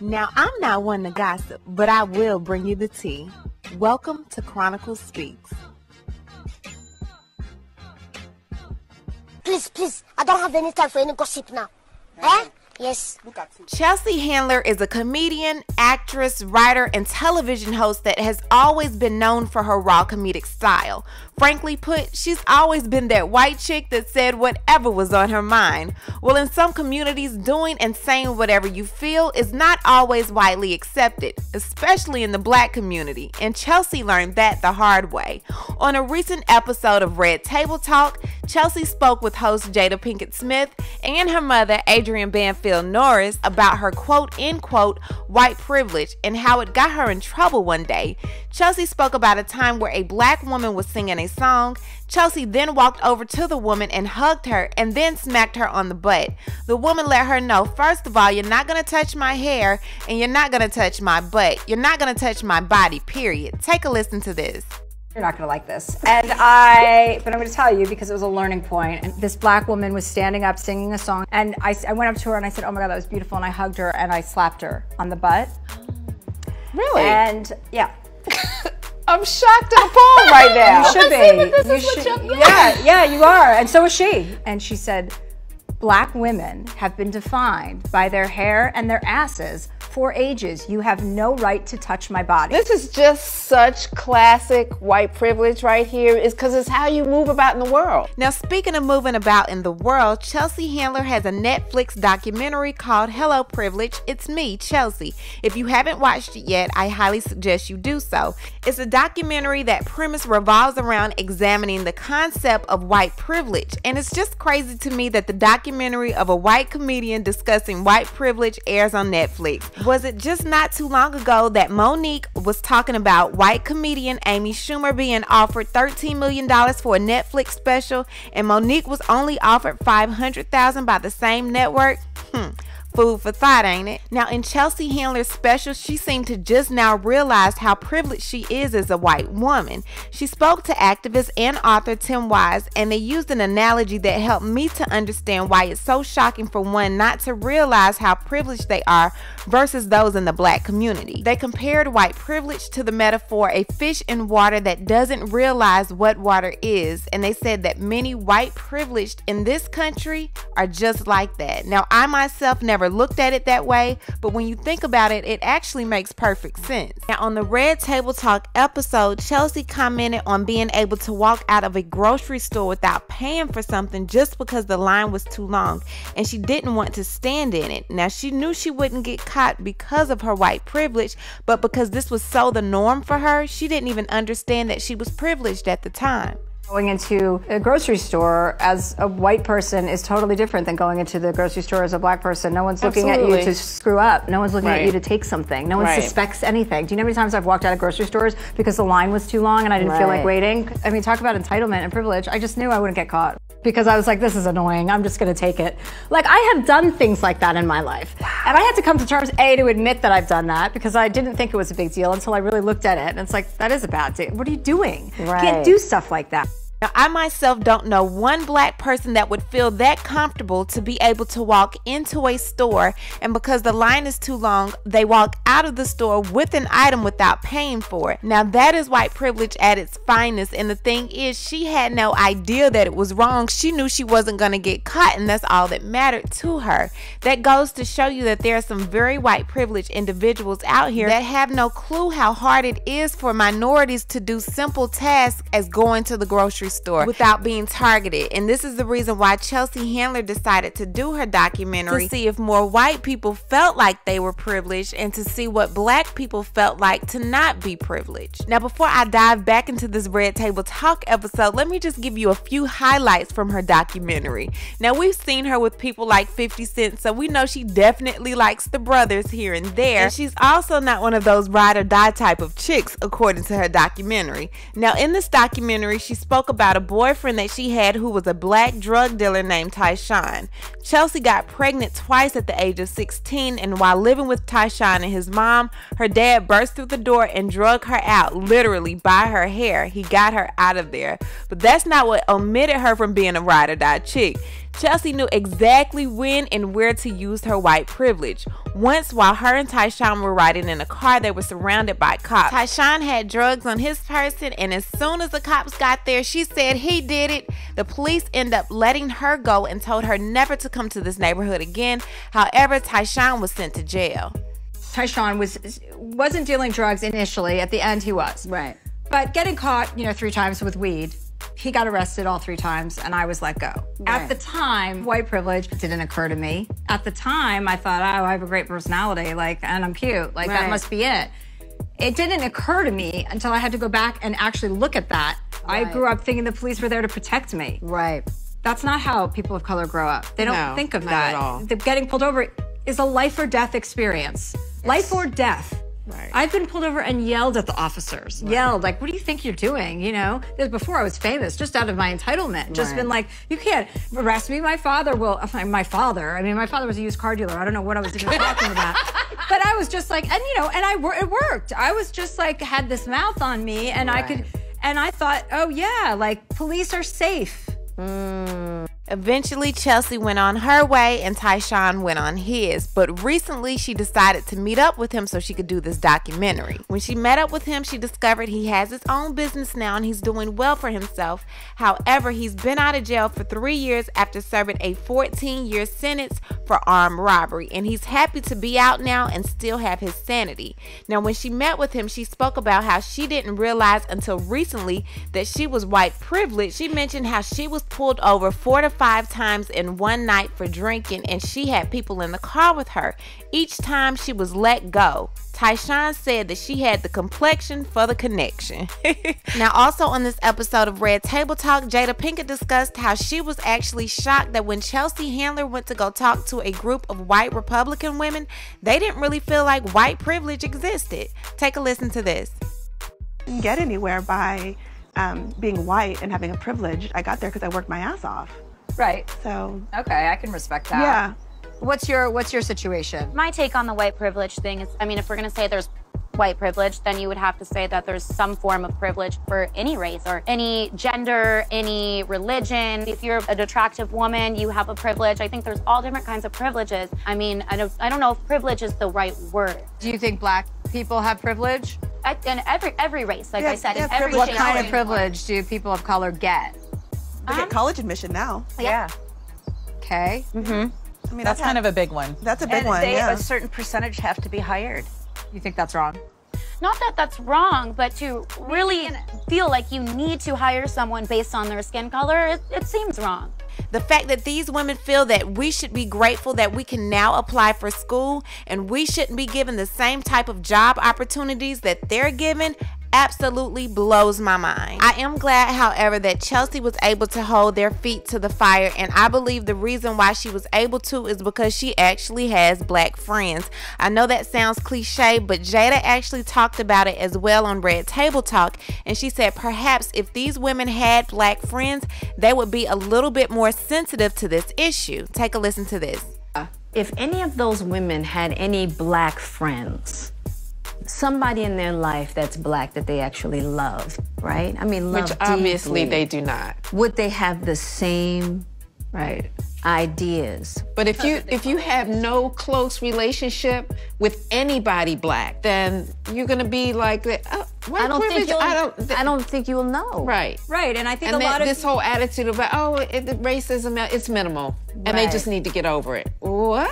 Now, I'm not one to gossip, but I will bring you the tea. Welcome to Chronicles Speaks. Please, I don't have any time for any gossip now. Eh? Yes. Chelsea Handler is a comedian, actress, writer, and television host that has always been known for her raw comedic style. Frankly put, she's always been that white chick that said whatever was on her mind. Well, in some communities, doing and saying whatever you feel is not always widely accepted, especially in the black community, and Chelsea learned that the hard way. On a recent episode of Red Table Talk, Chelsea spoke with host Jada Pinkett Smith and her mother, Adrienne Banfield Norris, about her quote-unquote white privilege and how it got her in trouble one day. Chelsea spoke about a time where a black woman was singing a song. Chelsea then walked over to the woman and hugged her and then smacked her on the butt. The woman let her know, first of all, you're not going to touch my hair and you're not going to touch my butt. You're not going to touch my body, period. Take a listen to this. You're not gonna like this. But I'm gonna tell you because it was a learning point. And this black woman was standing up singing a song, and I went up to her and I said, oh my God, that was beautiful, and I hugged her and I slapped her on the butt. Really? And yeah. I'm shocked and appalled right now. You should be. Yeah, you are, and so is she. And she said, black women have been defined by their hair and their asses for ages. You have no right to touch my body. This is just such classic white privilege right here. It's because it's how you move about in the world. Now, speaking of moving about in the world, Chelsea Handler has a Netflix documentary called Hello Privilege, It's Me, Chelsea. If you haven't watched it yet, I highly suggest you do so. It's a documentary that premise revolves around examining the concept of white privilege. And it's just crazy to me that the documentary of a white comedian discussing white privilege airs on Netflix. Was it just not too long ago that Monique was talking about white comedian Amy Schumer being offered $13 million for a Netflix special, and Monique was only offered $500,000 by the same network? Food for thought, ain't it? Now, in Chelsea Handler's special, she seemed to just now realize how privileged she is as a white woman. She spoke to activist and author Tim Wise, and they used an analogy that helped me to understand why it's so shocking for one not to realize how privileged they are versus those in the black community. They compared white privilege to the metaphor a fish in water that doesn't realize what water is, and they said that many white privileged in this country are just like that. Now, I myself never looked at it that way, but when you think about it, it actually makes perfect sense. Now, on the Red Table Talk episode, Chelsea commented on being able to walk out of a grocery store without paying for something just because the line was too long and she didn't want to stand in it. Now, she knew she wouldn't get caught because of her white privilege, but because this was so the norm for her, she didn't even understand that she was privileged at the time. Going into a grocery store as a white person is totally different than going into the grocery store as a black person. No one's looking at you to screw up. No one's looking at you to take something. No one suspects anything. Do you know how many times I've walked out of grocery stores because the line was too long and I didn't feel like waiting? I mean, talk about entitlement and privilege. I just knew I wouldn't get caught because I was like, this is annoying. I'm just going to take it. Like, I have done things like that in my life. And I had to come to terms, A, to admit that I've done that because I didn't think it was a big deal until I really looked at it. And it's like, that is a bad deal. What are you doing? You can't do stuff like that. Now, I myself don't know one black person that would feel that comfortable to be able to walk into a store and because the line is too long, they walk out of the store with an item without paying for it. Now, that is white privilege at its finest, and the thing is, she had no idea that it was wrong. She knew she wasn't going to get caught, and that's all that mattered to her. That goes to show you that there are some very white privileged individuals out here that have no clue how hard it is for minorities to do simple tasks as going to the grocery store without being targeted. And this is the reason why Chelsea Handler decided to do her documentary, to see if more white people felt like they were privileged and to see what black people felt like to not be privileged. Now, before I dive back into this Red Table Talk episode, let me just give you a few highlights from her documentary. Now, we've seen her with people like 50 Cent, so we know she definitely likes the brothers here and there. And she's also not one of those ride or die type of chicks, according to her documentary. Now, in this documentary, she spoke about a boyfriend that she had who was a black drug dealer named Tyshawn. Chelsea got pregnant twice at the age of 16, and while living with Tyshawn and his mom, her dad burst through the door and drug her out, literally by her hair. He got her out of there. But that's not what omitted her from being a ride or die chick. Chelsea knew exactly when and where to use her white privilege. Once, while her and Tyshawn were riding in a car, they were surrounded by cops. Tyshawn had drugs on his person, and as soon as the cops got there, she said he did it. The police ended up letting her go and told her never to come to this neighborhood again. However, Tyshawn was sent to jail. Tyshawn wasn't dealing drugs initially. At the end, he was. Right. But getting caught, 3 times with weed, he got arrested all 3 times, and I was let go. Right. At the time, white privilege didn't occur to me. At the time, I thought, oh, I have a great personality, and I'm cute. That must be it. It didn't occur to me until I had to go back and actually look at that. Right. I grew up thinking the police were there to protect me. Right. That's not how people of color grow up. They don't think of that. At all. Getting pulled over is a life or death experience. Yes. Life or death. Right. I've been pulled over and yelled at the officers. Right. Yelled, what do you think you're doing? This was before I was famous, just out of my entitlement. Just been like, you can't arrest me. My father was a used car dealer. I don't know what I was even talking about. But I was just like, it worked. I was just had this mouth on me, and I thought, oh yeah, police are safe. Eventually, Chelsea went on her way and Tyshawn went on his, but recently she decided to meet up with him so she could do this documentary. When she met up with him, she discovered he has his own business now and he's doing well for himself. However, he's been out of jail for 3 years after serving a 14-year sentence for armed robbery, and he's happy to be out now and still have his sanity. Now, when she met with him, she spoke about how she didn't realize until recently that she was white privileged. She mentioned how she was pulled over 4 to 5 times in one night for drinking, and she had people in the car with her. Each time she was let go. Tyshawn said that she had the complexion for the connection. Now, also on this episode of Red Table Talk, Jada Pinkett discussed how she was actually shocked that when Chelsea Handler went to go talk to a group of white Republican women, they didn't really feel like white privilege existed. Take a listen to this. Didn't get anywhere by being white and having a privilege. I got there because I worked my ass off. Right. So. Okay, I can respect that. Yeah. What's your situation? My take on the white privilege thing is, if we're going to say there's white privilege, then you would have to say that there's some form of privilege for any race or any gender, any religion. If you're an attractive woman, you have a privilege. I think there's all different kinds of privileges. I don't know if privilege is the right word. Do you think black people have privilege? In every race, I said, in every What kind of privilege do people of color get? They get college admission now. Yeah. Okay. Mm-hmm. That's kind of a big one. That's a big one, A certain percentage have to be hired. You think that's wrong? Not that that's wrong, but to really feel like you need to hire someone based on their skin color, it seems wrong. The fact that these women feel that we should be grateful that we can now apply for school and we shouldn't be given the same type of job opportunities that they're given absolutely blows my mind. I am glad, however, that Chelsea was able to hold their feet to the fire, and I believe the reason why she was able to is because she actually has black friends. I know that sounds cliche, but Jada actually talked about it as well on Red Table Talk, and she said perhaps if these women had black friends, they would be a little bit more sensitive to this issue. Take a listen to this. If any of those women had any black friends, somebody in their life that's black that they actually love, right? Love Which obviously deeply. they do not. Would they have the same ideas? But if you have no close relationship with anybody black, then you're gonna be like, I don't think you'll know. Right. Right, and I think this whole attitude about racism, it's minimal, and they just need to get over it. What?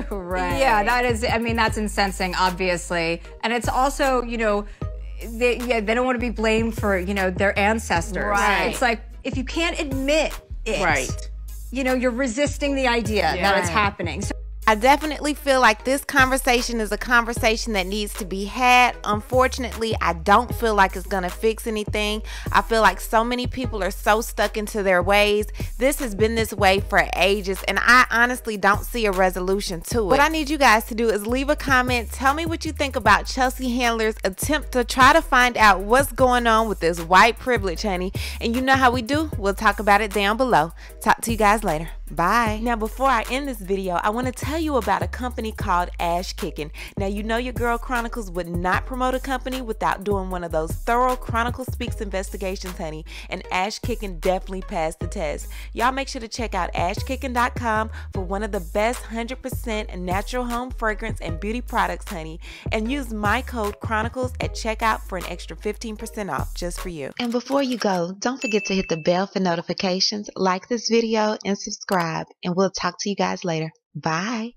Right. Yeah, that's incensing, obviously, and it's also, they don't want to be blamed for, their ancestors. Right. It's like if you can't admit it, right, you're resisting the idea that it's happening. So I definitely feel like this conversation is a conversation that needs to be had. Unfortunately, I don't feel like it's gonna fix anything. I feel like so many people are so stuck into their ways. This has been this way for ages, and I honestly don't see a resolution to it. What I need you guys to do is leave a comment. Tell me what you think about Chelsea Handler's attempt to try to find out what's going on with this white privilege, honey. And you know how we do. We'll talk about it down below. Talk to you guys later. Bye. Now, before I end this video, I want to tell you about a company called Ash Kicking. Now, you know your girl Chronicles would not promote a company without doing one of those thorough Chronicles Speaks investigations, honey, and Ash Kicking definitely passed the test. Y'all make sure to check out ashkicking.com for one of the best 100% natural home fragrance and beauty products, honey, and use my code Chronicles at checkout for an extra 15% off just for you. And before you go, don't forget to hit the bell for notifications, like this video, and subscribe, and we'll talk to you guys later. Bye.